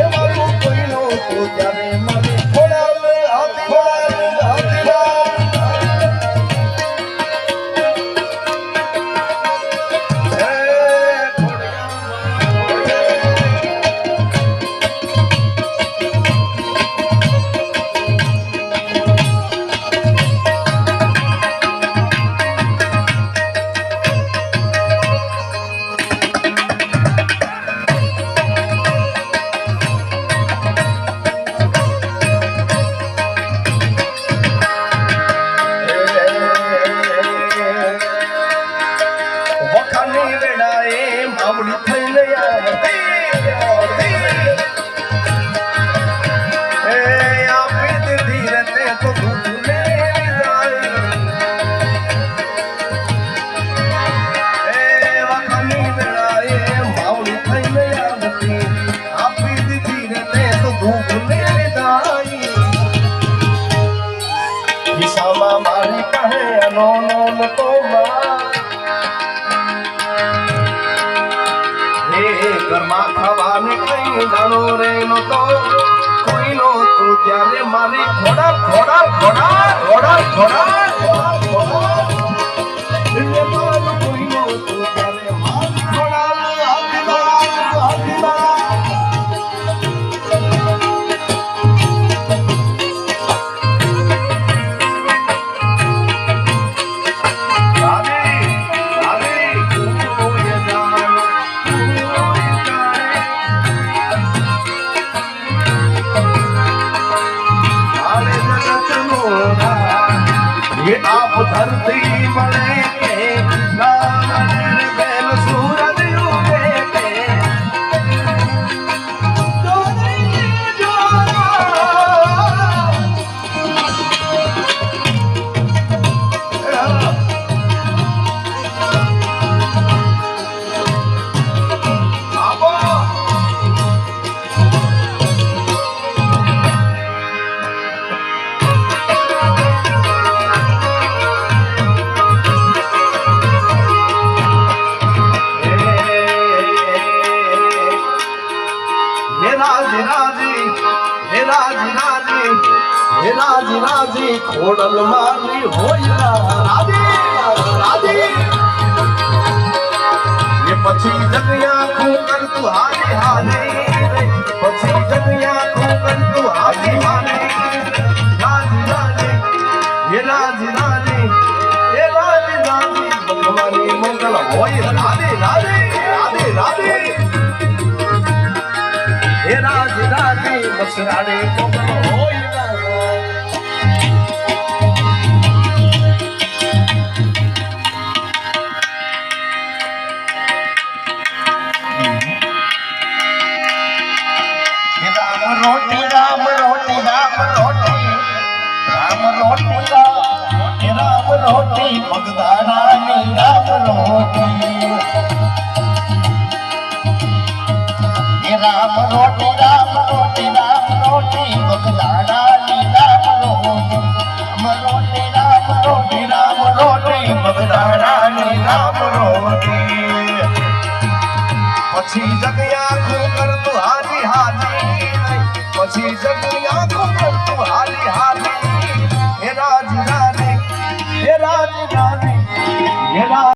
એ મારું કોઈનું તું ત્યારે મારે ખોડાલે મારી કહે નો તો ઘરમાં ખાવાને કઈ દાણો રે નો તો કોઈ નો તું ત્યારે મારી ઘોડા ઘોડા ઘોડા ઘોડા ઘોડા કોઈ નો તું ત્યારે મારી ઘોડા आप धरती बने के बेल सूरज उगे के राजी राजी खोडल मारी होया राजी राजी ये पछी जगया खूकर तू हारी हारी पछी जगया खूकर तू हारी हारी राजी राजी ये राजी राजी ये राजी राजी भगवानी मंगल होया राजी राजी राजी राजी ये राजी राजी बसरानी मंगल होया राम रोटी भगदानी राम रोटी राम रोटी राम रोटी राम रोटी भगदानी राम रोटी राम रोटी राम रोटी भगदानी राम रोटी पछी जगया खूकर तू हाजी हाजी पछी जगया